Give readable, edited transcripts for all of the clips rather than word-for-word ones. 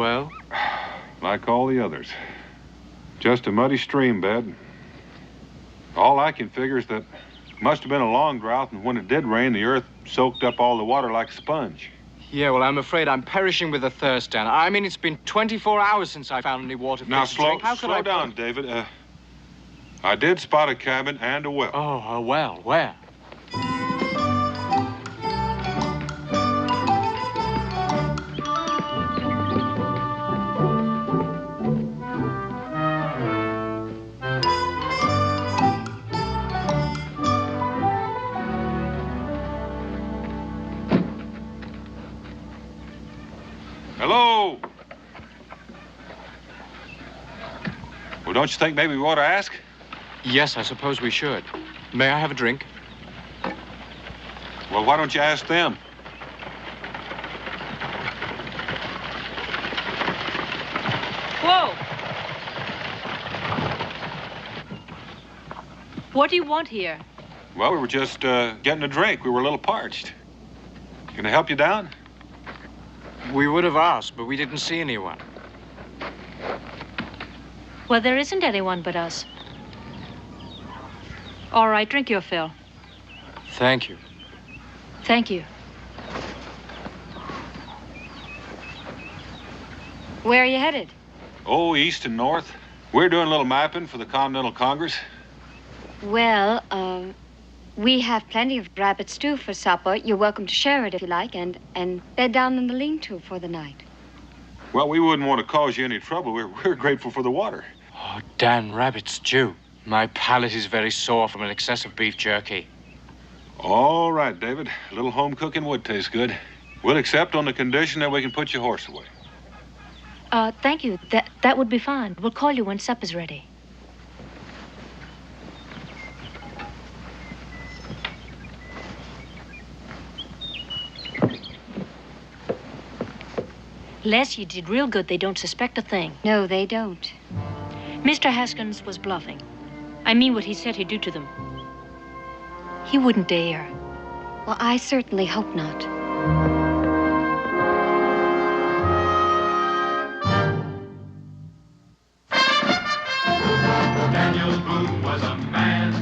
well? Like all the others. Just a muddy stream bed. All I can figure is that it must have been a long drought, and when it did rain, the earth soaked up all the water like a sponge. Yeah, well, I'm afraid I'm perishing with a thirst, Dan. I mean, it's been 24 hours since I found any water. Now, slow down, David. I did spot a cabin and a well. Oh, a well. Where? Hello? Well, don't you think maybe we ought to ask? Yes, I suppose we should. May I have a drink? Well, why don't you ask them? Whoa! What do you want here? Well, we were just getting a drink. We were a little parched. Can I help you down? We would have asked, but we didn't see anyone. Well, there isn't anyone but us. All right, drink your fill. Thank you. Thank you. Where are you headed? Oh, east and north. We're doing a little mapping for the Continental Congress. Well, we have plenty of rabbit stew for supper. You're welcome to share it if you like, and bed down in the lean-to for the night. Well, we wouldn't want to cause you any trouble. We're grateful for the water. Oh, Dan, rabbit stew. My palate is very sore from an excess of beef jerky. All right, David. A little home cooking would taste good. We'll accept on the condition that we can put your horse away. Thank you. That would be fine. We'll call you when supper's ready. Les, you did real good. They don't suspect a thing. No, they don't. Mr. Haskins was bluffing. I mean what he said he'd do to them. He wouldn't dare. Well, I certainly hope not. Daniel Boone was a man,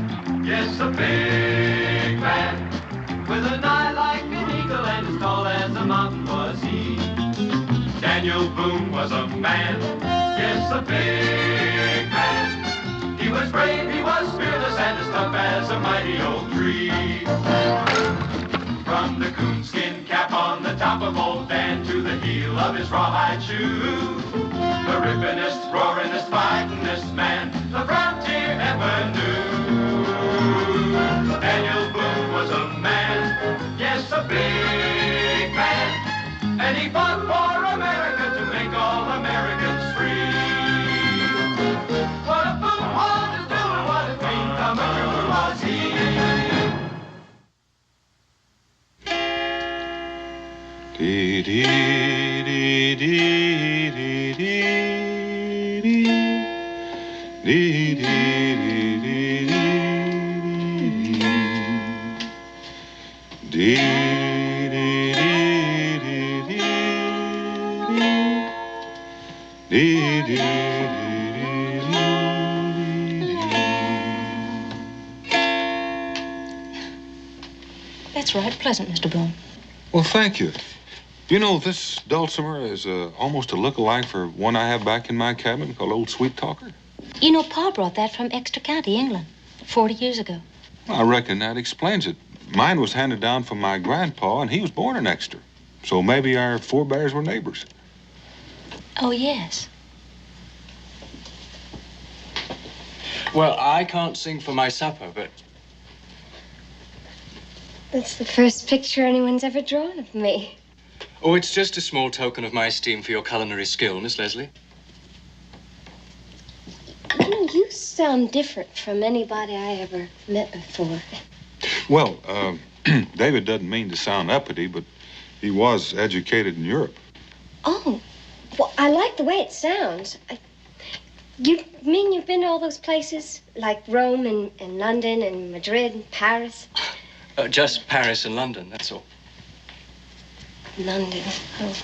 yes, a big man, with an eye like an eagle and as tall as a mountain was he. Daniel Boone was a man, yes, a big man. He was brave, he was fearless, and as tough as a mighty old tree. From the coonskin cap on the top of old Dan to the heel of his rawhide shoe, the rippinest, roaringest, fightingest man the frontier ever knew. Daniel Boone was a man, yes, a big man, and he fought for America to make all Americans free. What a Boone wanted to do and what a dream come true was he. Dee dee dee dee dee dee dee dee dee dee dee dee dee. That's right. Pleasant, Mr. Boone. Well, thank you. You know, this dulcimer is almost a look-alike for one I have back in my cabin called Old Sweet Talker. You know, Pa brought that from Exeter County, England, 40 years ago. I reckon that explains it. Mine was handed down from my grandpa, and he was born in Exeter. So maybe our forebears were neighbors. Oh, yes. Well, I can't sing for my supper, but... That's the first picture anyone's ever drawn of me. Oh, it's just a small token of my esteem for your culinary skill, Miss Leslie. You know, you sound different from anybody I ever met before. Well, David doesn't mean to sound uppity, but he was educated in Europe. Oh, well, I like the way it sounds. You mean you've been to all those places? Like Rome and London and Madrid and Paris? Just Paris and London, that's all. London, oh.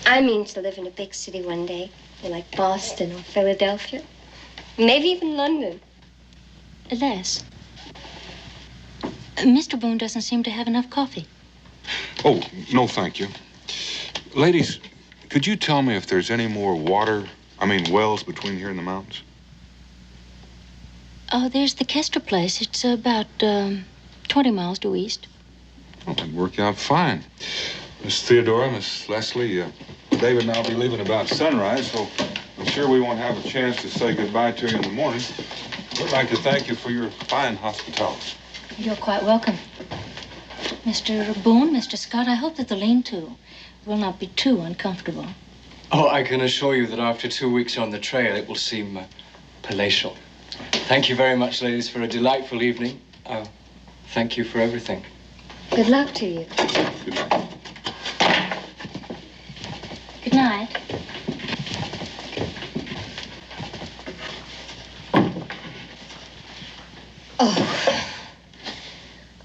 I mean to live in a big city one day, like Boston or Philadelphia, maybe even London. Les, Mr. Boone doesn't seem to have enough coffee. Oh, no, thank you. Ladies, could you tell me if there's any more wells between here and the mountains? Oh, there's the Kester place. It's about 20 miles due east. Oh, that'd work out fine. Miss Theodora, Miss Leslie, David and I'll be leaving about sunrise, so I'm sure we won't have a chance to say goodbye to you in the morning. We'd like to thank you for your fine hospitality. You're quite welcome. Mr. Boone, Mr. Scott, I hope that the lean-to will not be too uncomfortable. Oh, I can assure you that after 2 weeks on the trail, it will seem palatial. Thank you very much, ladies, for a delightful evening. Thank you for everything. Good luck to you. Good night. Good night. Oh,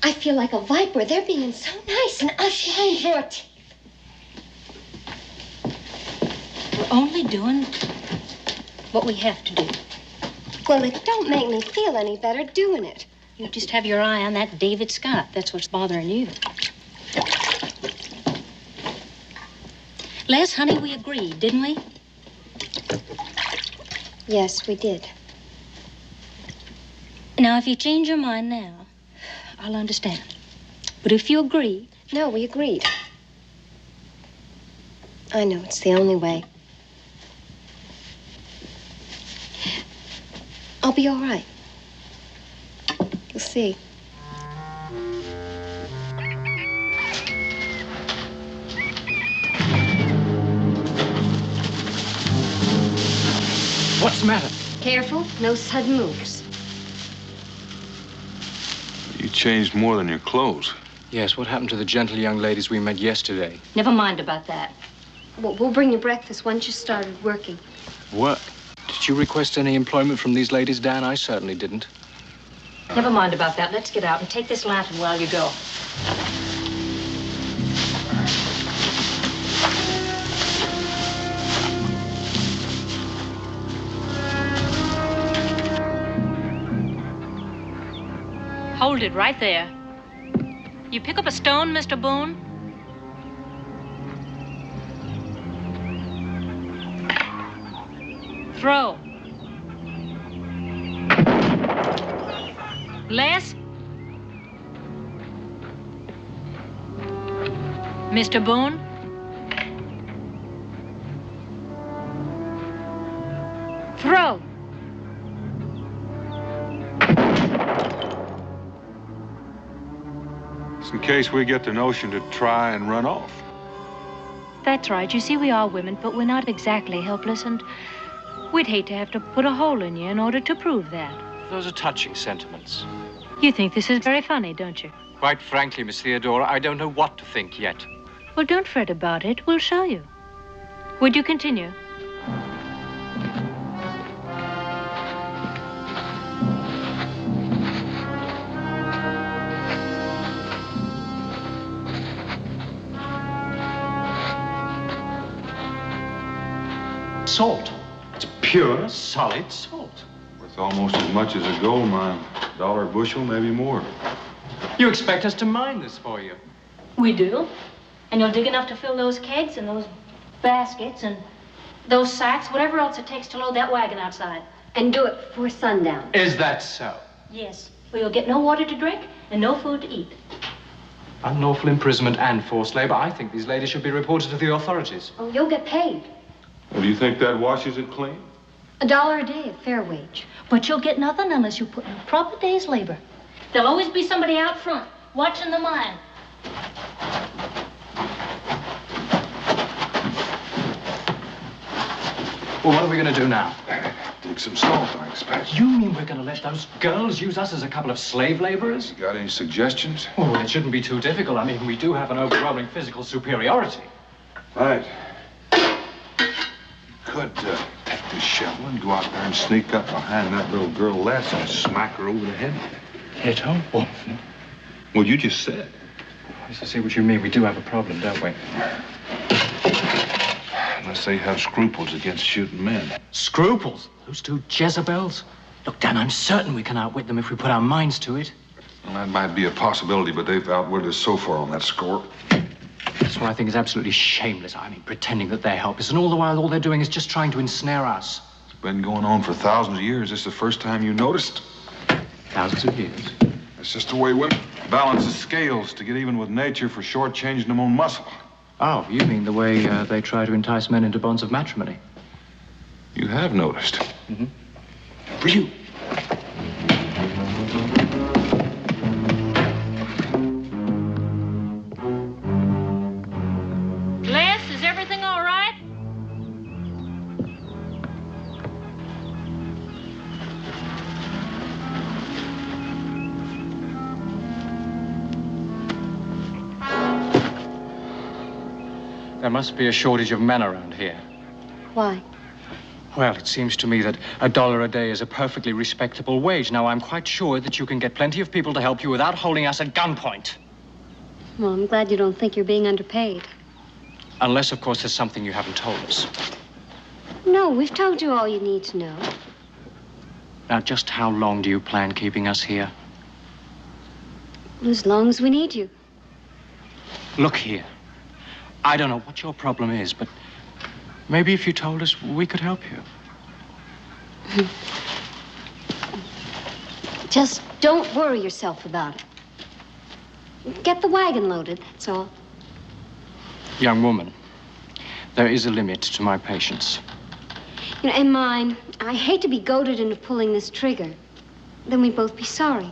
I feel like a viper. They're being so nice, and us lying for it. We're only doing what we have to do. Well, it don't make me feel any better doing it. You just have your eye on that David Scott. That's what's bothering you. Les, honey, we agreed, didn't we? Yes, we did. Now, if you change your mind now, I'll understand. But if you agree... No, we agreed. I know, it's the only way. I'll be all right. You'll see. What's the matter? Careful, no sudden moves. You changed more than your clothes. Yes, what happened to the gentle young ladies we met yesterday? Never mind about that. We'll bring you breakfast once you started working. Work? Did you request any employment from these ladies, Dan? I certainly didn't. Never mind about that. Let's get out and take this lantern while you go. Hold it right there. You pick up a stone, Mr. Boone? Throw. Les? Mr. Boone? Throw. Just in case we get the notion to try and run off. That's right. You see, we are women, but we're not exactly helpless, and we'd hate to have to put a hole in you in order to prove that. Those are touching sentiments. You think this is very funny, don't you? Quite frankly, Miss Theodora, I don't know what to think yet. Well, don't fret about it. We'll show you. Would you continue? Salt. It's pure, solid salt. Worth almost as much as a gold mine. $1 a bushel, maybe more. You expect us to mine this for you? We do. And you'll dig enough to fill those kegs and those baskets and those sacks, whatever else it takes to load that wagon outside. And do it before sundown. Is that so? Yes. We will get no water to drink and no food to eat. Unlawful imprisonment and forced labor. I think these ladies should be reported to the authorities. Oh, you'll get paid. Well, do you think that washes it clean? $1 a day, a fair wage. But you'll get nothing unless you put in a proper day's labor. There'll always be somebody out front watching the mine. Well, what are we going to do now? Dig some salt, I expect. You mean we're going to let those girls use us as a couple of slave laborers? You got any suggestions? Oh, it shouldn't be too difficult. I mean, we do have an overwhelming physical superiority. Right. Could take this shovel and go out there and sneak up behind that little girl Les and smack her over the head. Hit her? Oh. Well, you just said. I see what you mean. We do have a problem, don't we? unless they have scruples against shooting men. Scruples? Those two Jezebels? Look, Dan, I'm certain we can outwit them if we put our minds to it. Well, that might be a possibility, but they've outwitted us so far on that score. That's what I think is absolutely shameless. I mean, pretending that they're helpless, and all the while, all they're doing is just trying to ensnare us. It's been going on for thousands of years. This is the first time you noticed? Thousands of years. It's just the way women balance the scales to get even with nature for shortchanging them on muscle. Oh, you mean the way they try to entice men into bonds of matrimony? You have noticed. Mm-hmm. For you. Les, is everything all right? There must be a shortage of men around here. Why? Well, it seems to me that $1 a day is a perfectly respectable wage. Now, I'm quite sure that you can get plenty of people to help you without holding us at gunpoint. Well, I'm glad you don't think you're being underpaid. Unless, of course, there's something you haven't told us. No, we've told you all you need to know. Now, just how long do you plan keeping us here? As long as we need you. Look here. I don't know what your problem is, but maybe if you told us, we could help you. Just don't worry yourself about it. Get the wagon loaded, that's all. Young woman, there is a limit to my patience. You know, and mine. I hate to be goaded into pulling this trigger. Then we'd both be sorry.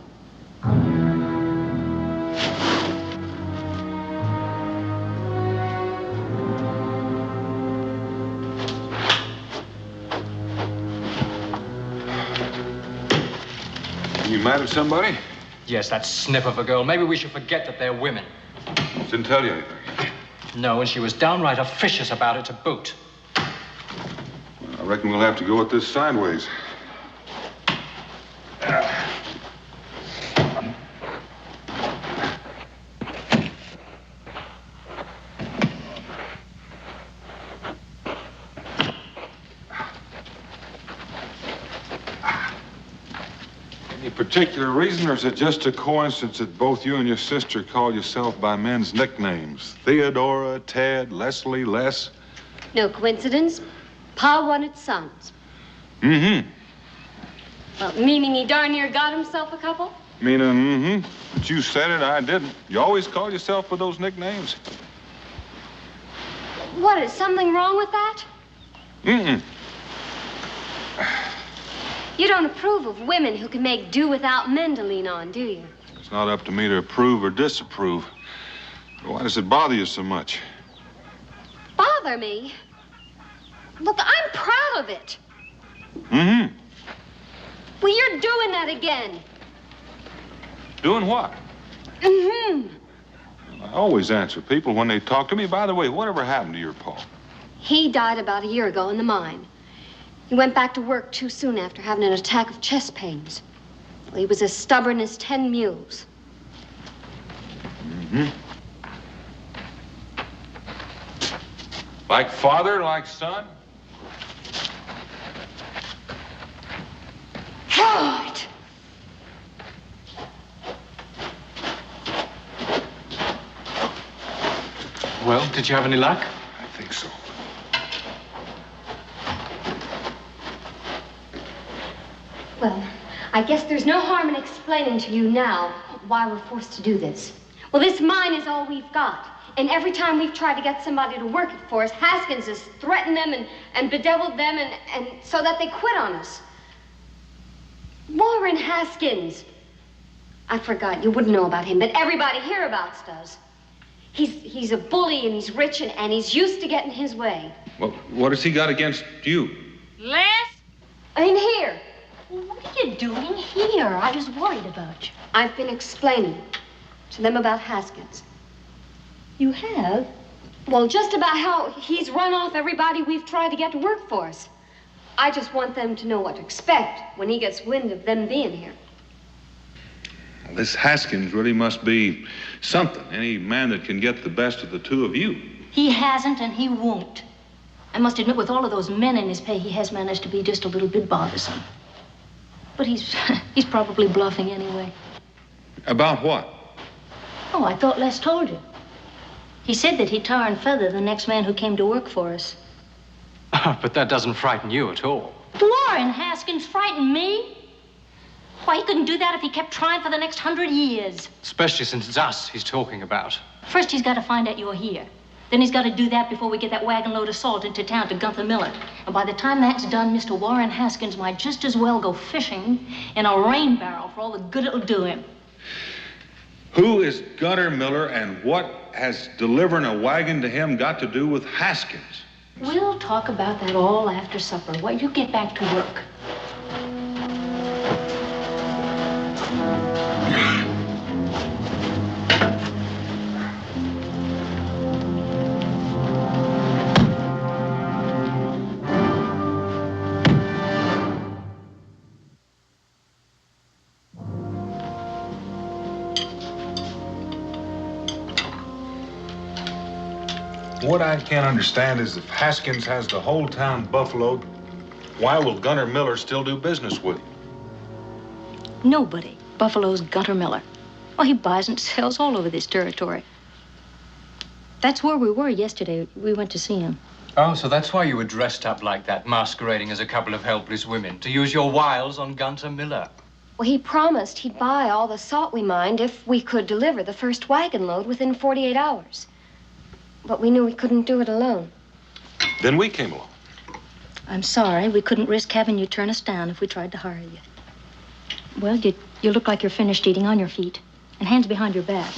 You mad at somebody? Yes, that snip of a girl. Maybe we should forget that they're women. Didn't tell you anything. No, and she was downright officious about it to boot. I reckon we'll have to go at this sideways. Any particular reason, or is it just a coincidence that both you and your sister call yourself by men's nicknames? Theodora, Ted, Leslie, Les? No coincidence. Pa wanted sons. Mm-hmm. Well, meaning he darn near got himself a couple? Mm-hmm. But you said it, I didn't. You always call yourself with those nicknames. What, is something wrong with that? Mm-mm. You don't approve of women who can make do without men to lean on, do you? It's not up to me to approve or disapprove. Why does it bother you so much? Bother me? Look, I'm proud of it. Mm-hmm. Well, you're doing that again. Doing what? Mm-hmm. I always answer people when they talk to me. By the way, whatever happened to your pa? He died about a year ago in the mine. He went back to work too soon after having an attack of chest pains. Well, he was as stubborn as 10 mules. Mm-hmm. Like father, like son? Right. Well, did you have any luck? I think so. Well, I guess there's no harm in explaining to you now why we're forced to do this. Well, this mine is all we've got. And every time we've tried to get somebody to work it for us, Haskins has threatened them and bedeviled them and so that they quit on us. Warren Haskins. I forgot, you wouldn't know about him, but everybody hereabouts does. He's a bully and he's rich and he's used to getting his way. Well, what has he got against you? Les? In here. What are you doing here? I was worried about you. I've been explaining to them about Haskins. You have? Well, just about how he's run off everybody we've tried to get to work for us. I just want them to know what to expect when he gets wind of them being here. Well, this Haskins really must be something. Any man that can get the best of the two of you. He hasn't and he won't. I must admit, with all of those men in his pay, he has managed to be just a little bit bothersome. But he's probably bluffing anyway. About what? Oh, I thought Les told you. He said that he'd tar and feather the next man who came to work for us. But that doesn't frighten you at all. Warren Haskins frightened me? Why, he couldn't do that if he kept trying for the next 100 years. Especially since it's us he's talking about. First, he's got to find out you're here. Then he's got to do that before we get that wagon load of salt into town to Gunther Miller. And by the time that's done, Mr. Warren Haskins might just as well go fishing in a rain barrel for all the good it'll do him. Who is Gunther Miller, and what has delivering a wagon to him got to do with Haskins? We'll talk about that all after supper. While you get back to work. What I can't understand is if Haskins has the whole town buffaloed, why will Gunther Miller still do business with him? Nobody buffaloes Gunther Miller. Oh, he buys and sells all over this territory. That's where we were yesterday. We went to see him. Oh, so that's why you were dressed up like that, masquerading as a couple of helpless women, to use your wiles on Gunther Miller. Well, he promised he'd buy all the salt we mined if we could deliver the first wagon load within 48 hours. But we knew we couldn't do it alone. Then we came along. I'm sorry. We couldn't risk having you turn us down if we tried to hire you. Well, you look like you're finished eating on your feet. And hands behind your back.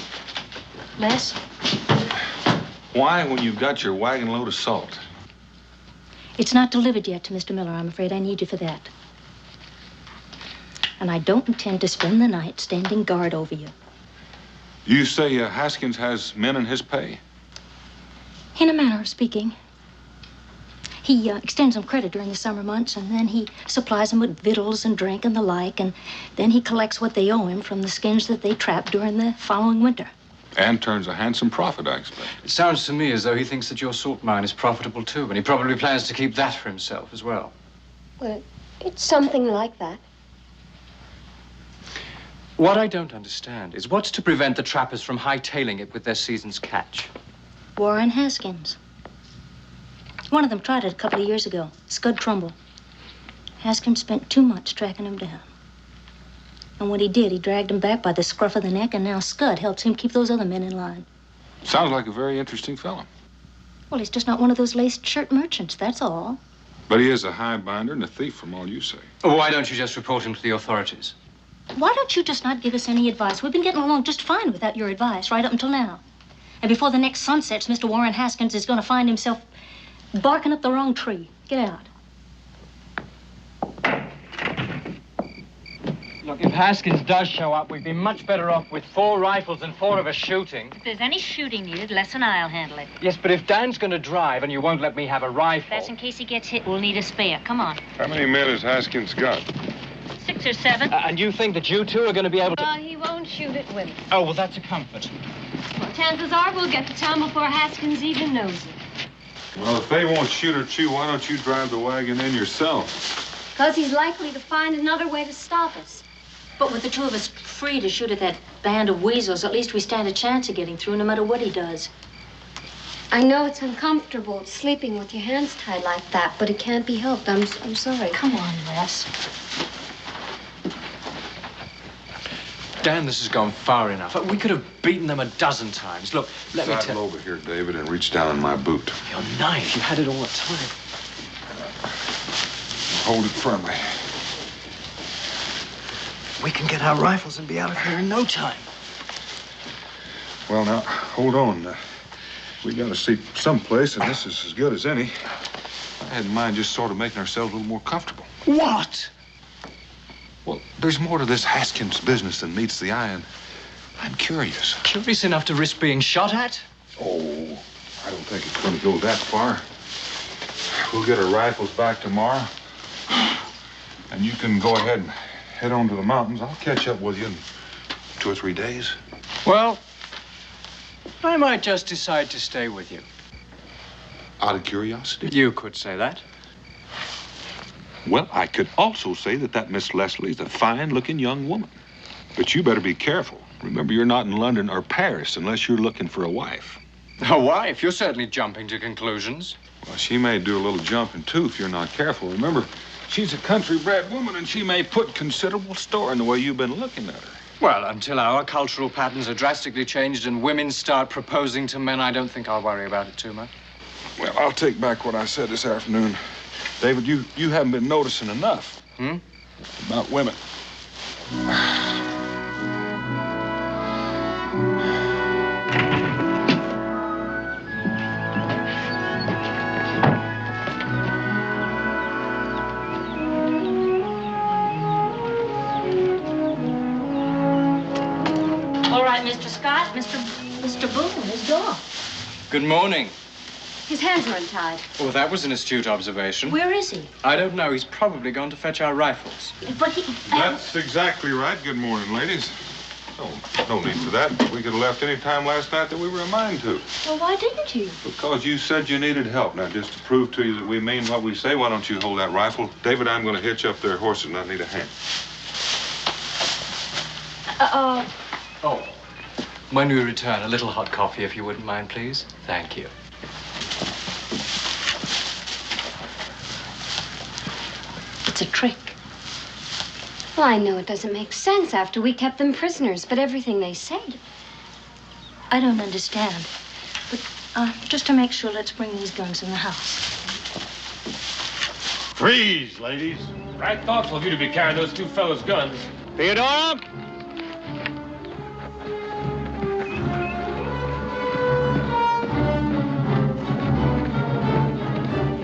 Les? Why, when you've got your wagon load of salt? It's not delivered yet to Mr. Miller. I'm afraid I need you for that. And I don't intend to spend the night standing guard over you. You say Haskins has men in his pay? In a manner of speaking. He extends them credit during the summer months, and then he supplies them with victuals and drink and the like, and then he collects what they owe him from the skins that they trap during the following winter. And turns a handsome profit, I expect. It sounds to me as though he thinks that your salt mine is profitable too, and he probably plans to keep that for himself as well. Well, it's something like that. What I don't understand is what's to prevent the trappers from hightailing it with their season's catch? Warren Haskins. One of them tried it a couple of years ago. Scud Trumbull. Haskins spent 2 months tracking him down. And when he did, he dragged him back by the scruff of the neck, and now Scud helps him keep those other men in line. Sounds like a very interesting fellow. Well, he's just not one of those laced shirt merchants, that's all. But he is a high binder and a thief from all you say. Why don't you just report him to the authorities? Why don't you just not give us any advice? We've been getting along just fine without your advice right up until now. And before the next sun sets, Mr. Warren Haskins is going to find himself barking up the wrong tree. Get out. Look, if Haskins does show up, we'd be much better off with 4 rifles and 4 of us shooting. If there's any shooting needed, Les and I'll handle it. Yes, but if Dan's going to drive and you won't let me have a rifle... That's in case he gets hit. We'll need a spare. Come on. How many men has Haskins got? 6 or 7. And you think that you two are going to be able to... He won't shoot it with us. Oh, well, that's a comfort. Well, chances are we'll get to town before Haskins even knows it. Well, if they won't shoot at you, why don't you drive the wagon in yourself? Because he's likely to find another way to stop us. But with the 2 of us free to shoot at that band of weasels, at least we stand a chance of getting through no matter what he does. I know it's uncomfortable sleeping with your hands tied like that, but it can't be helped. I'm sorry. Come on, Les. Dan, this has gone far enough. We could have beaten them a dozen times. Look, let me Sidle over here, David, and reach down in my boot. Your knife, you had it all the time. Hold it firmly. We can get our rifles and be out of here in no time. Well, now, hold on. We got to sleep someplace, and this is as good as any. I had in mind just sort of making ourselves a little more comfortable. What? Well, there's more to this Haskins business than meets the eye, and I'm curious. Curious enough to risk being shot at? Oh, I don't think it's going to go that far. We'll get our rifles back tomorrow, and you can go ahead and head on to the mountains. I'll catch up with you in 2 or 3 days. Well, I might just decide to stay with you. Out of curiosity? You could say that. Well, I could also say that Miss Leslie's a fine-looking young woman. But you better be careful. Remember, you're not in London or Paris unless you're looking for a wife. A wife? You're certainly jumping to conclusions. Well, she may do a little jumping, too, if you're not careful. Remember, she's a country-bred woman, and she may put considerable store in the way you've been looking at her. Well, until our cultural patterns are drastically changed and women start proposing to men, I don't think I'll worry about it too much. Well, I'll take back what I said this afternoon. David, you haven't been noticing enough. About women. All right, Mr. Scott, Mr. Boone, his door. Good morning. His hands are untied. Oh, that was an astute observation. Where is he? I don't know. He's probably gone to fetch our rifles. But he... That's exactly right. Good morning, ladies. Oh, no need for that. We could have left any time last night that we were in mind to. Well, why didn't you? Because you said you needed help. Now, just to prove to you that we mean what we say, why don't you hold that rifle? David, I'm going to hitch up their horses and I need a hand. Oh, when we return, a little hot coffee, if you wouldn't mind, please. Thank you. It's a trick. Well, I know it doesn't make sense after we kept them prisoners, but everything they said. I don't understand. But just to make sure, let's bring these guns in the house. Freeze, ladies. Right thoughtful of you to be carrying those two fellows' guns. Theodora?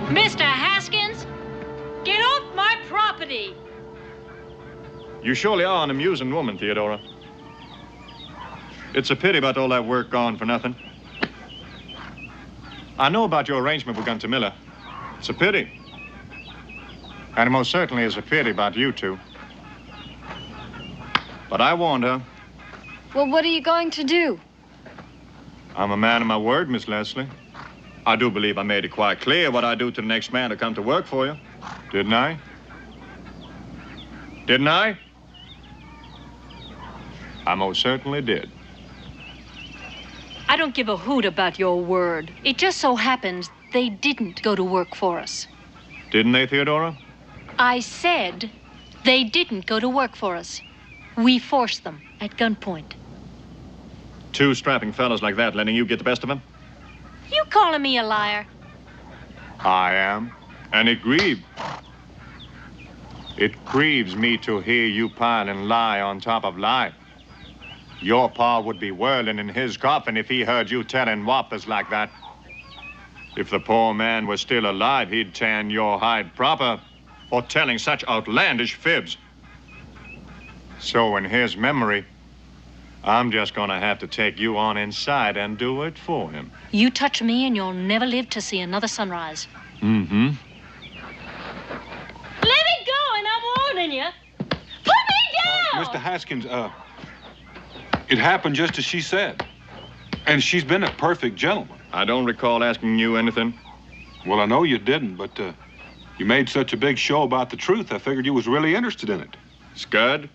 Mr. Haskins, get off my property. You surely are an amusing woman, Theodora. It's a pity about all that work gone for nothing. I know about your arrangement with Gunter Miller. It's a pity. And it most certainly is a pity about you two. But I warned her. Well, what are you going to do? I'm a man of my word, Miss Leslie. I do believe I made it quite clear what I do to the next man to come to work for you. Didn't I? Didn't I? I most certainly did. I don't give a hoot about your word. It just so happens they didn't go to work for us. Didn't they, Theodora? I said they didn't go to work for us. We forced them at gunpoint. Two strapping fellows like that letting you get the best of them? You calling me a liar? I am. And it grieves me to hear you pile and lie on top of lie. Your pa would be whirling in his coffin if he heard you telling whoppers like that. If the poor man was still alive, he'd tan your hide proper for telling such outlandish fibs. So in his memory, I'm just gonna have to take you on inside and do it for him. You touch me and you'll never live to see another sunrise. Mm-hmm. Let me go, and I'm warning you. Put me down! Mr. Haskins, it happened just as she said. And she's been a perfect gentleman. I don't recall asking you anything. Well, I know you didn't, but you made such a big show about the truth, I figured you was really interested in it. Scud?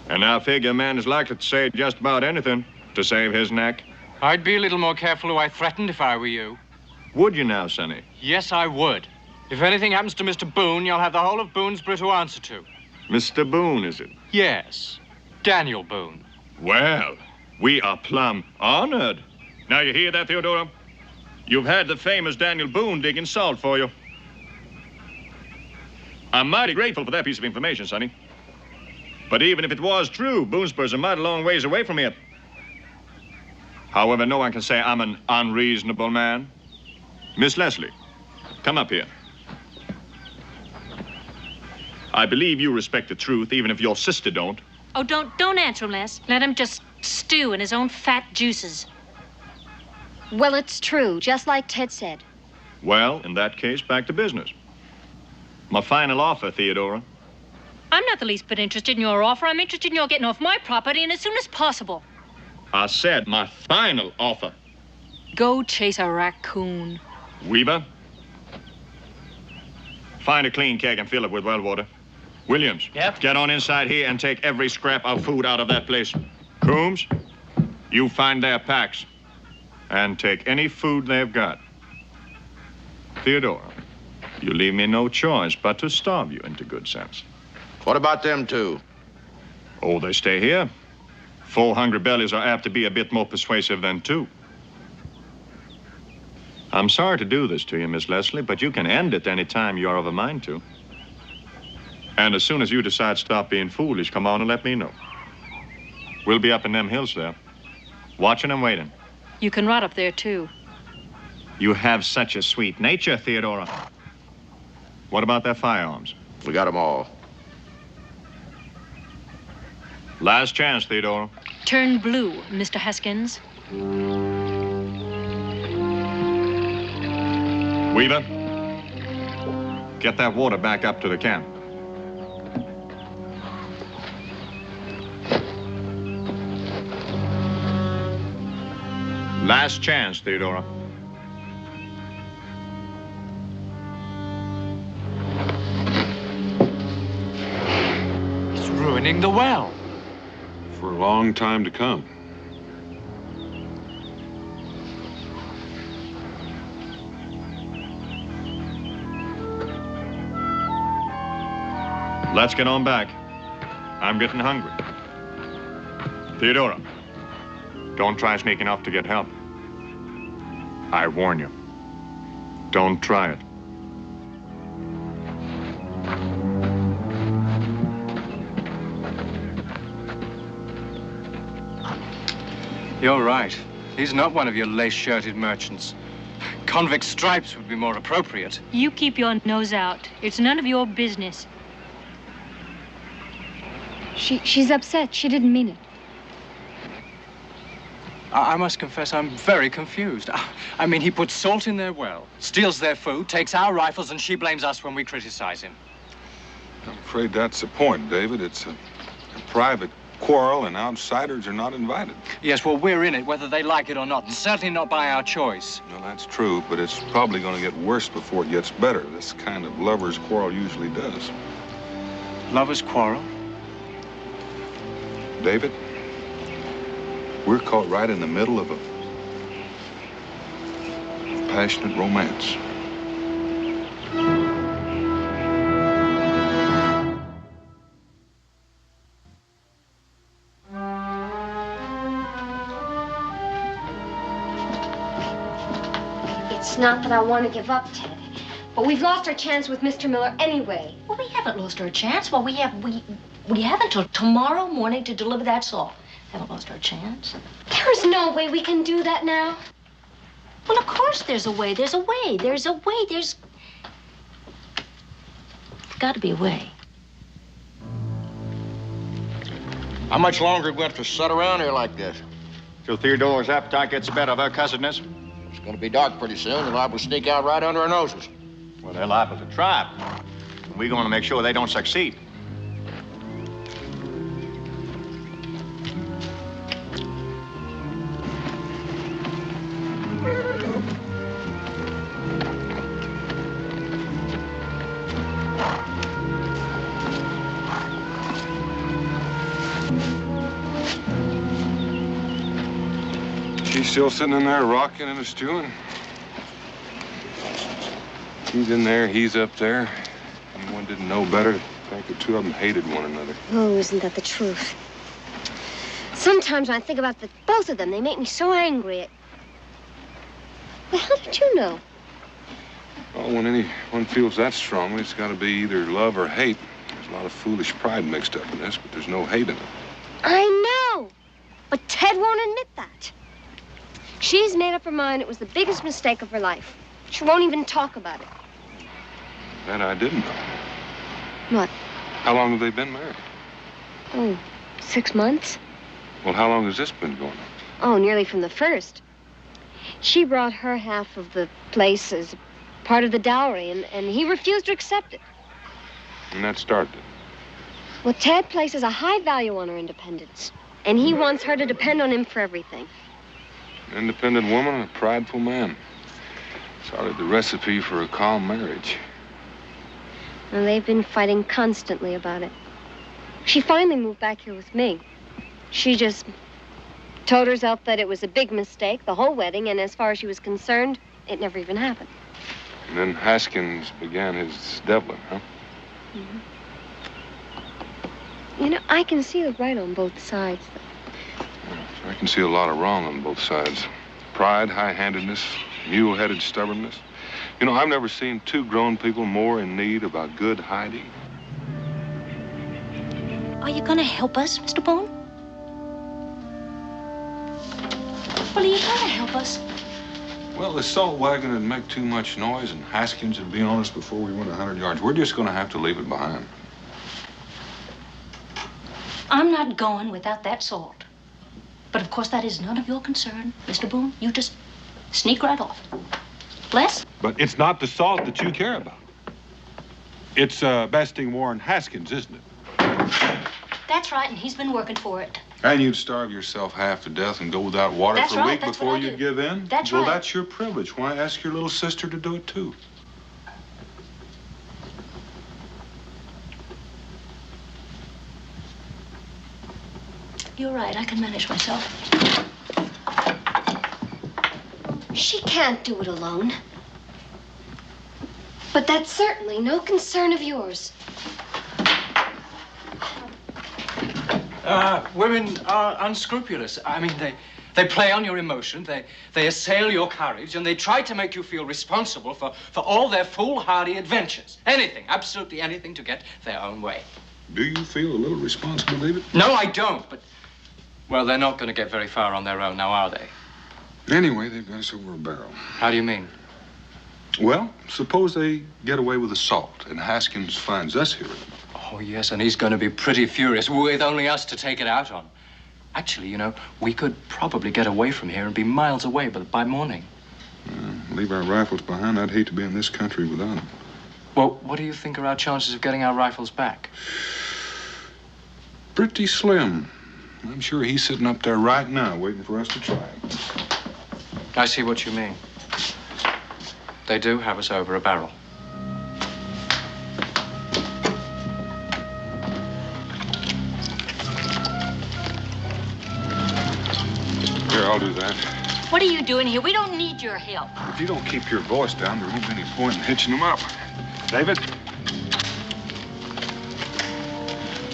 And I figure a man is likely to say just about anything to save his neck. I'd be a little more careful who I threatened if I were you. Would you now, Sonny? Yes, I would. If anything happens to Mr. Boone, you'll have the whole of Boonesboro to answer to. Mr. Boone, is it? Yes. Daniel Boone. Well, we are plumb honored. Now, you hear that, Theodora? You've had the famous Daniel Boone digging salt for you. I'm mighty grateful for that piece of information, Sonny. But even if it was true, Boonesboro's a mighty long ways away from here. However, no one can say I'm an unreasonable man. Miss Leslie, come up here. I believe you respect the truth, even if your sister don't. Oh, don't answer him, Les. Let him just stew in his own fat juices. Well, it's true, just like Ted said. Well, in that case, back to business. My final offer, Theodora. I'm not the least bit interested in your offer. I'm interested in your getting off my property and as soon as possible. I said my final offer. Go chase a raccoon. Weaver, find a clean keg and fill it with well water. Williams, Yep. Get on inside here and take every scrap of food out of that place. Coombs, you find their packs and take any food they've got. Theodora, you leave me no choice but to starve you into good sense. What about them two? Oh, they stay here. 4 hungry bellies are apt to be a bit more persuasive than 2. I'm sorry to do this to you, Miss Leslie, but you can end it any time you are of a mind to. And as soon as you decide to stop being foolish, come on and let me know. We'll be up in them hills there, watching and waiting. You can rot up there, too. You have such a sweet nature, Theodora. What about their firearms? We got them all. Last chance, Theodora. Turn blue, Mr. Haskins. Weaver, get that water back up to the camp. Last chance, Theodora. It's ruining the well. For a long time to come. Let's get on back. I'm getting hungry. Theodora, don't try sneaking off to get help. I warn you. Don't try it. You're right. He's not one of your lace-shirted merchants. Convict stripes would be more appropriate. You keep your nose out. It's none of your business. She's upset. She didn't mean it. I must confess, I'm very confused. I mean, he puts salt in their well, steals their food, takes our rifles, and she blames us when we criticize him. I'm afraid that's the point, David. It's a private quarrel, and outsiders are not invited. Yes, well, we're in it, whether they like it or not, and certainly not by our choice. Well, that's true, but it's probably going to get worse before it gets better. This kind of lovers' quarrel usually does. Lovers' quarrel? David, we're caught right in the middle of a passionate romance. It's not that I want to give up, Ted, but we've lost our chance with Mr. Miller anyway. Well, we haven't lost our chance. Well, we have until tomorrow morning to deliver that saw. Haven't lost our chance. There's no way we can do that now. Well, of course there's a way. There's a way. There's a way. There's got to be a way. How much longer are we going to have to sit around here like this? Till Theodora's appetite gets the better of her cussedness. It's going to be dark pretty soon. They're liable to sneak out right under our noses. Well, they're liable to try. We're going to make sure they don't succeed. She's still sitting in there rocking and stewing. He's in there, he's up there. Anyone didn't know better, I think the two of them hated one another. Oh, isn't that the truth? Sometimes when I think about both of them, they make me so angry. Well, how did you know? Well, when anyone feels that strongly, it's got to be either love or hate. There's a lot of foolish pride mixed up in this, but there's no hate in it. I know, but Ted won't admit that. She's made up her mind it was the biggest mistake of her life. She won't even talk about it. That I didn't know. What? How long have they been married? Oh, 6 months? Well, how long has this been going on? Oh, nearly from the first. She brought her half of the place as part of the dowry, and he refused to accept it. And that started it. Well, Ted places a high value on her independence. And he wants her to depend on him for everything. An independent woman and a prideful man. It's hardly the recipe for a calm marriage. And they've been fighting constantly about it. She finally moved back here with me. She just told herself that it was a big mistake, the whole wedding, and as far as she was concerned, it never even happened. And then Haskins began his deviling, huh? Mm-hmm. You know, I can see the right on both sides, though. I can see a lot of wrong on both sides. Pride, high-handedness, mule-headed stubbornness. You know, I've never seen two grown people more in need of a good hiding. Are you going to help us, Mr. Boone? Well, are you going to help us? Well, the salt wagon would make too much noise, and Haskins would be on us before we went 100 yards. We're just going to have to leave it behind. I'm not going without that salt. But, of course, that is none of your concern, Mr. Boone. You just sneak right off. Les? But it's not the salt that you care about. It's besting Warren Haskins, isn't it? That's right, and he's been working for it. And you'd starve yourself half to death and go without water That's for a right, week that's before what I you'd do. give in? That's well, right. That's your privilege. Why ask your little sister to do it, too? You're right, I can manage myself. She can't do it alone. But that's certainly no concern of yours. Women are unscrupulous. I mean, they play on your emotion, they assail your courage, and they try to make you feel responsible for all their foolhardy adventures. Anything, absolutely anything to get their own way. Do you feel a little responsible, David? No, I don't, but, well, they're not going to get very far on their own now, are they? Anyway, they've got us over a barrel. How do you mean? Well, suppose they get away with the salt and Haskins finds us here. Oh, yes, and he's going to be pretty furious with only us to take it out on. Actually, you know, we could probably get away from here and be miles away by morning. Leave our rifles behind. I'd hate to be in this country without them. Well, what do you think are our chances of getting our rifles back? Pretty slim. I'm sure he's sitting up there right now waiting for us to try it. I see what you mean. They do have us over a barrel. Here, I'll do that. What are you doing here? We don't need your help. If you don't keep your voice down, there won't be any point in hitching them up. David?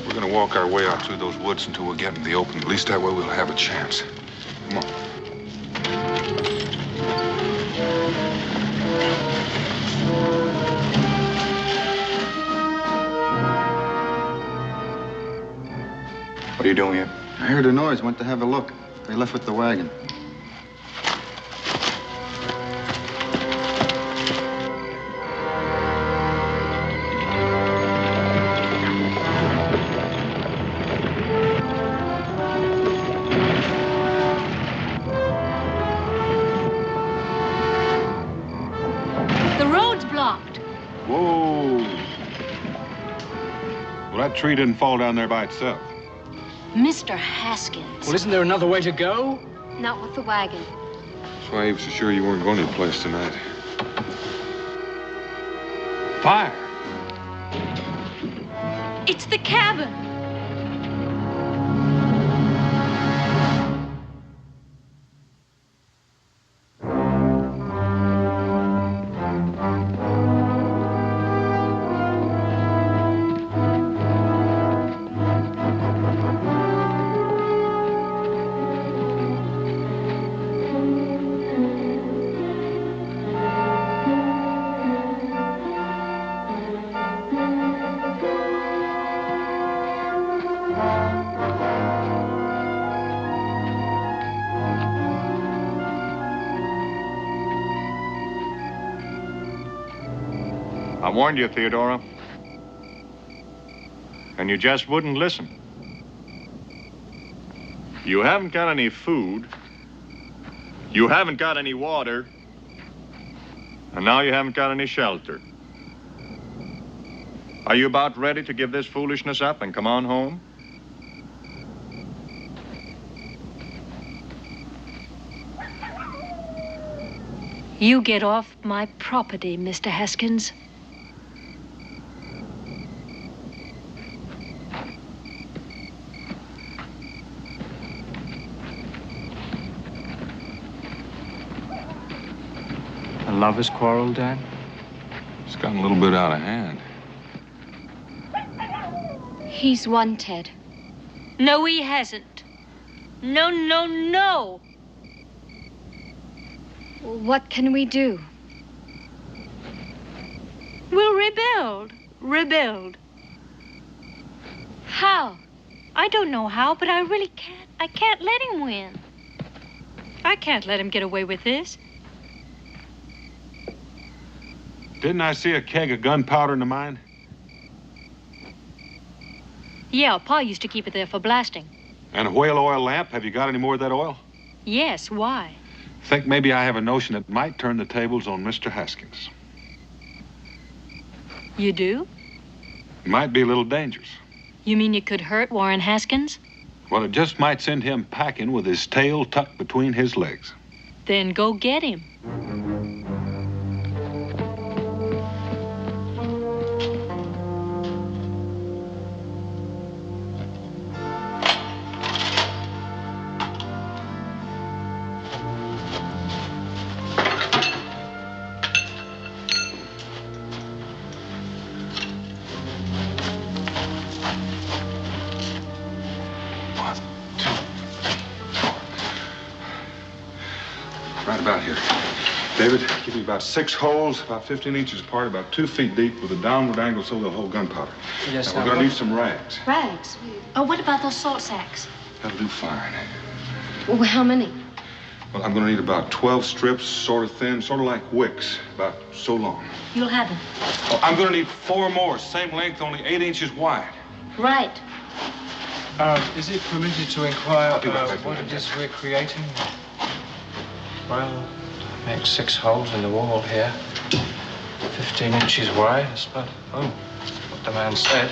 We're gonna walk our way out through those woods until we get in the open. At least that way we'll have a chance. Come on. What are you doing here? I heard a noise, went to have a look. They left with the wagon. The road's blocked. Whoa. Well, that tree didn't fall down there by itself. Mr. Haskins. Well, isn't there another way to go? Not with the wagon. That's why he was so sure you weren't going to the place tonight. Fire. It's the cabin. I warned you, Theodora. And you just wouldn't listen. You haven't got any food. You haven't got any water. And now you haven't got any shelter. Are you about ready to give this foolishness up and come on home? You get off my property, Mr. Haskins. A lover's quarrel, Dad? It's gotten a little bit out of hand. He's won, Ted. No, he hasn't. No, no, no. What can we do? We'll rebuild. Rebuild. How? I don't know how, but I really can't. I can't let him win. I can't let him get away with this. Didn't I see a keg of gunpowder in the mine? Yeah, Pa used to keep it there for blasting. And a whale oil lamp? Have you got any more of that oil? Yes, why? Think maybe I have a notion that might turn the tables on Mr. Haskins. You do? It might be a little dangerous. You mean you could hurt Warren Haskins? Well, it just might send him packing with his tail tucked between his legs. Then go get him. Right about here. David, give me about 6 holes, about 15 inches apart, about 2 feet deep, with a downward angle so they'll hold gunpowder. Yes, now, we're going to need some rags. Rags? Oh, what about those salt sacks? That'll do fine. Well, how many? Well, I'm going to need about 12 strips, sort of thin, sort of like wicks, about so long. You'll have them. Oh, I'm going to need 4 more, same length, only 8 inches wide. Right. Is it permitted to inquire be right back. what it is we're creating? Well, make 6 holes in the wall here. 15 inches wide. That's about, what the man said.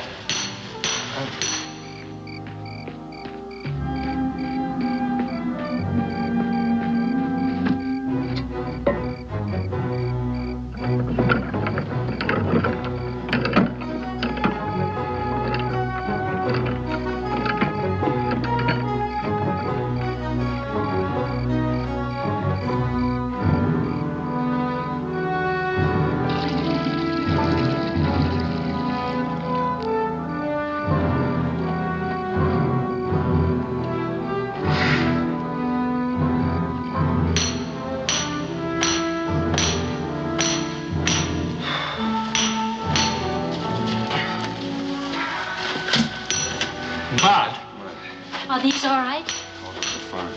Are these all right? Oh, those are fine.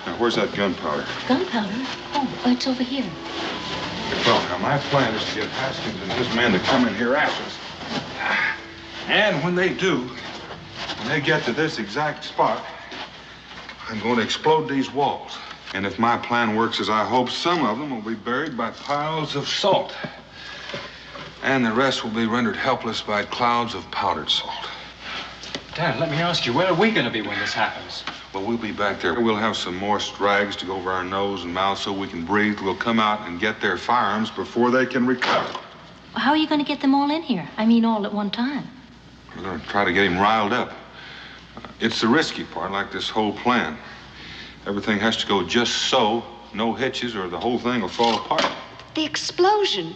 Now, where's that gunpowder? Gunpowder? Oh, it's over here. Well, now, my plan is to get Haskins and his men to come in here after us. And when they do, when they get to this exact spot, I'm going to explode these walls. And if my plan works as I hope, some of them will be buried by piles of salt. And the rest will be rendered helpless by clouds of powdered salt. Dad, let me ask you, where are we going to be when this happens? Well, we'll be back there. We'll have some moist rags to go over our nose and mouth so we can breathe. We'll come out and get their firearms before they can recover. How are you going to get them all in here? I mean, all at one time. We're going to try to get him riled up. It's the risky part, like this whole plan. Everything has to go just so, no hitches, or the whole thing will fall apart. The explosion.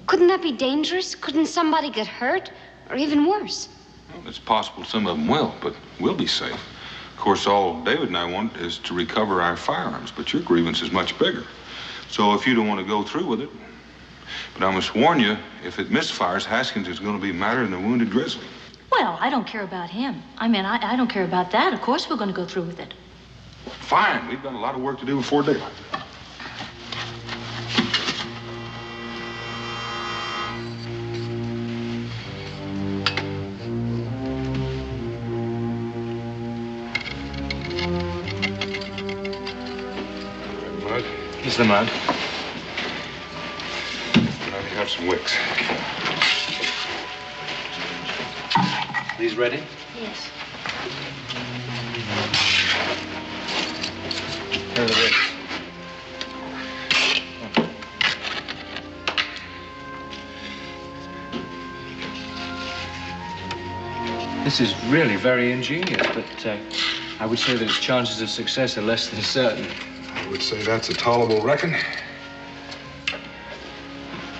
Couldn't that be dangerous? Couldn't somebody get hurt? Or even worse? Well, it's possible some of them will, but we'll be safe. Of course, all David and I want is to recover our firearms, but your grievance is much bigger. So if you don't want to go through with it, but I must warn you, if it misfires, Haskins is going to be madder than a wounded grizzly. Well, I don't care about him. I mean, I don't care about that. Of course we're going to go through with it. Fine. We've got a lot of work to do before daylight. Mud. Here's the mud. Now you have some wicks. These ready? Yes. Here are the wicks. This is really very ingenious, but I would say that its chances of success are less than certain. I would say that's a tolerable reckon.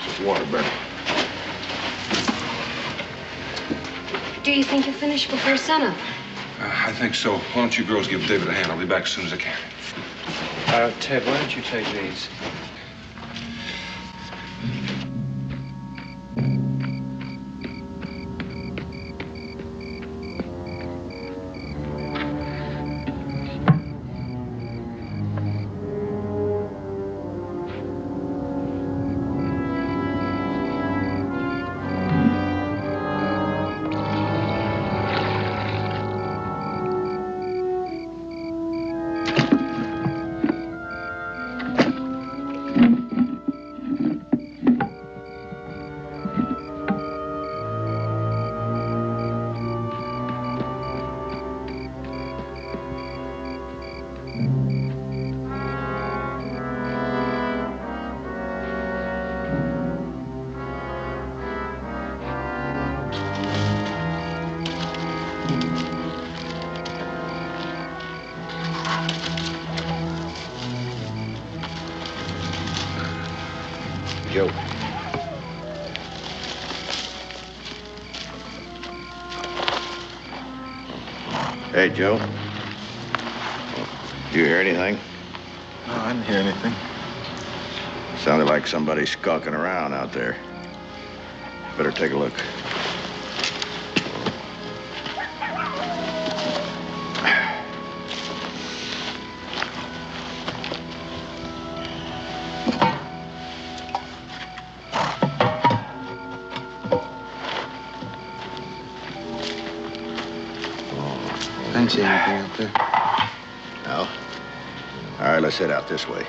Just water, Betty. Do you think you'll finish before sunup? I think so. Why don't you girls give David a hand? I'll be back as soon as I can. Ted, why don't you take these? Joe. Hey, Joe. You hear anything? No, I didn't hear anything. Sounded like somebody skulking around out there. Better take a look. I didn't see anything out there. No? All right, let's head out this way.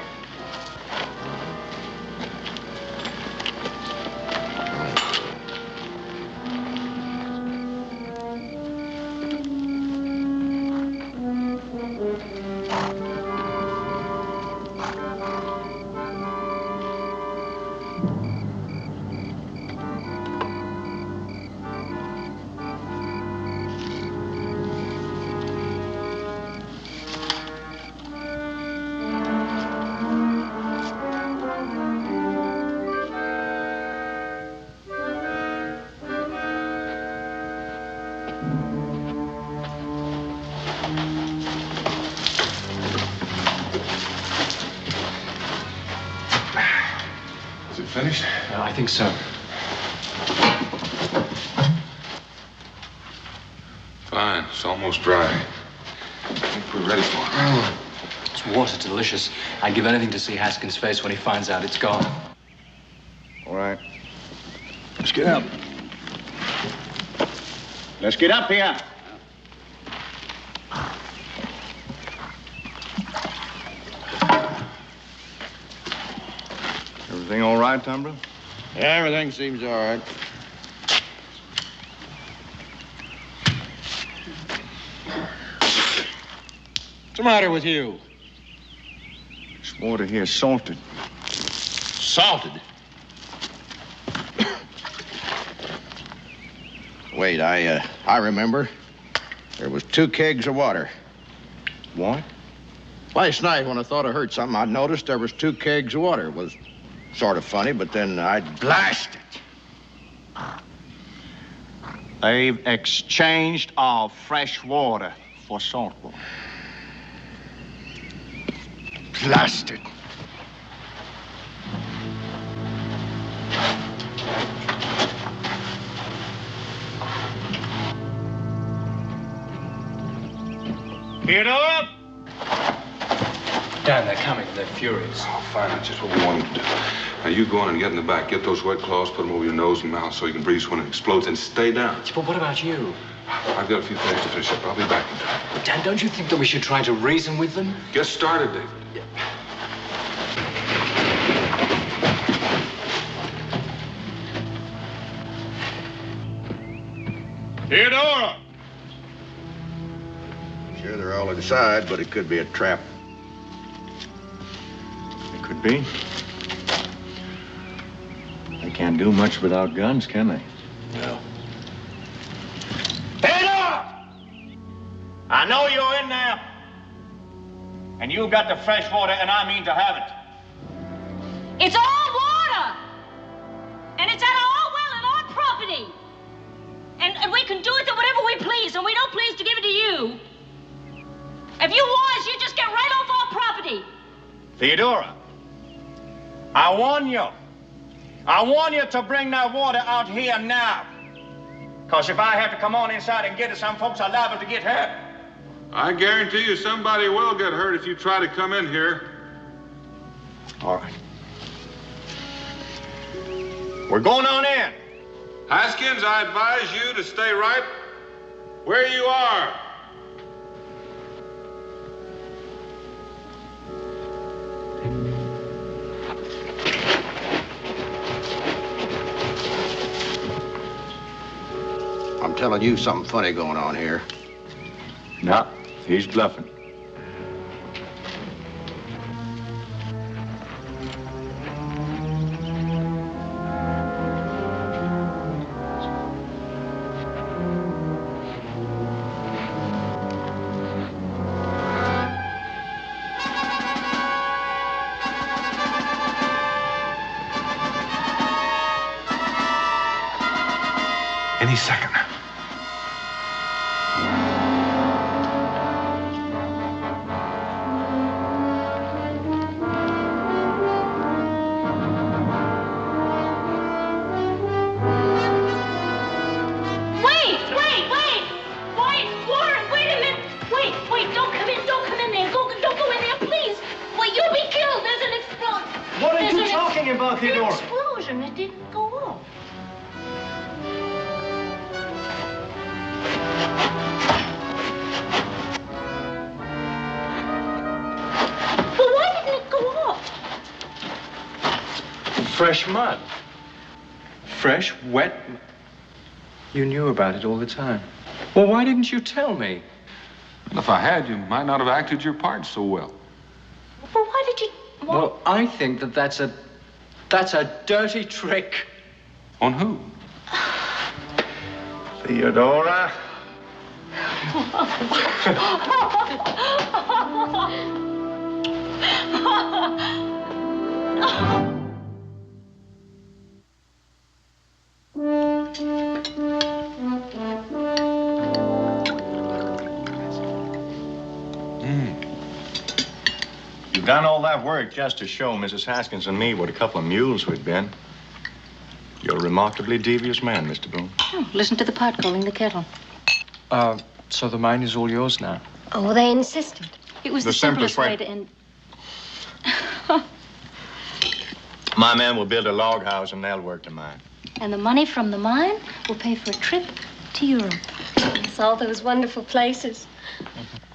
Finished? I think so. Fine. It's almost dry. I think we're ready for it. This water's delicious. I'd give anything to see Haskins' face when he finds out it's gone. All right. Let's get up. Let's get up here. Everything all right, Tumbler? Yeah, everything seems all right. What's the matter with you? This water here's salted. Salted? Wait, I remember. There was 2 kegs of water. What? Last night when I thought I heard something, I noticed there was 2 kegs of water. It was sort of funny, but then I Blast it. They've exchanged our fresh water for salt water. Blast it. Get up! Dan, they're coming. They're furious. Oh, fine. That's just what we want them to do. Now, you go on and get in the back. Get those wet claws, put them over your nose and mouth so you can breathe when it explodes, and stay down. But what about you? I've got a few things to finish up. I'll be back in time. But Dan, don't you think that we should try to reason with them? Get started, David. Theodora! Sure, they're all inside, but it could be a trap. It could be. They can't do much without guns, can they? No. Theodora! I know you're in there. And you've got the fresh water, and I mean to have it. It's our water! And it's at our well and our property. And we can do it to whatever we please, and we don't please to give it to you. If you want us, you just get right off our property. Theodora, I warn you. I warn you to bring that water out here now. Because if I have to come on inside and get it, some folks are liable to get hurt. I guarantee you somebody will get hurt if you try to come in here. All right. We're going on in. Haskins, I advise you to stay right where you are. I'm telling you something funny going on here. No, he's bluffing. Any second. Theodora. Explosion, it didn't go off. Well, why didn't it go off? Fresh mud. Fresh, wet. You knew about it all the time. Well, why didn't you tell me? Well, if I had, you might not have acted your part so well. Well, why did you... Well, I think that's a dirty trick. On who? Theodora. You've done all that work just to show Mrs. Haskins and me what a couple of mules we've been. You're a remarkably devious man, Mr. Boone. Oh, listen to the pot calling the kettle. So the mine is all yours now? Oh, they insisted. It was the simplest way to end. My men will build a log house and they'll work the mine. And the money from the mine will pay for a trip to Europe. It's all those wonderful places.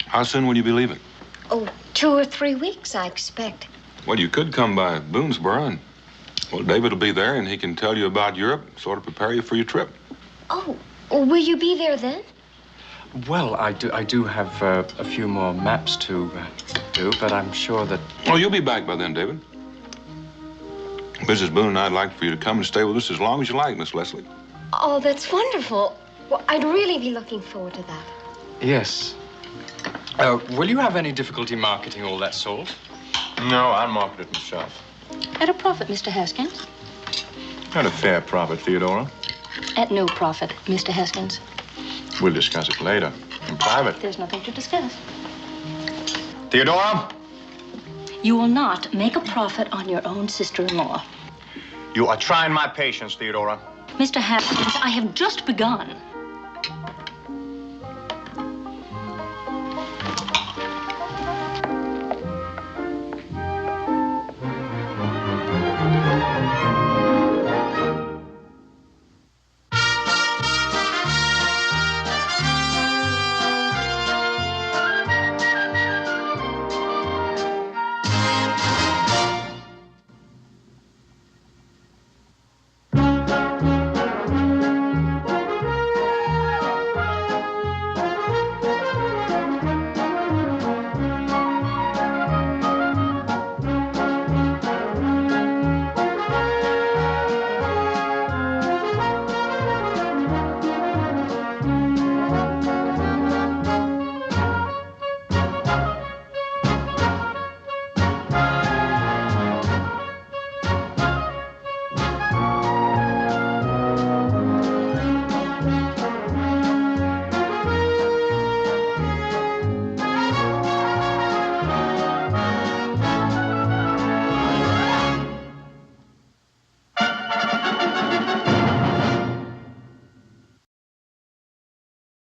How soon will you be leaving? Oh, 2 or 3 weeks, I expect. Well, you could come by Boonesboro and, well, David will be there and he can tell you about Europe, sort of prepare you for your trip. Oh, will you be there then? Well, I do have a few more maps to do, but I'm sure that... Oh, you'll be back by then, David. Mrs. Boone and I'd like for you to come and stay with us as long as you like, Miss Leslie. Oh, that's wonderful. Well, I'd really be looking forward to that. Yes. Will you have any difficulty marketing all that salt? No, I'll market it myself. At a profit, Mr. Haskins. At a fair profit, Theodora. At no profit, Mr. Haskins. We'll discuss it later, in private. There's nothing to discuss. Theodora? You will not make a profit on your own sister-in-law. You are trying my patience, Theodora. Mr. Haskins, I have just begun.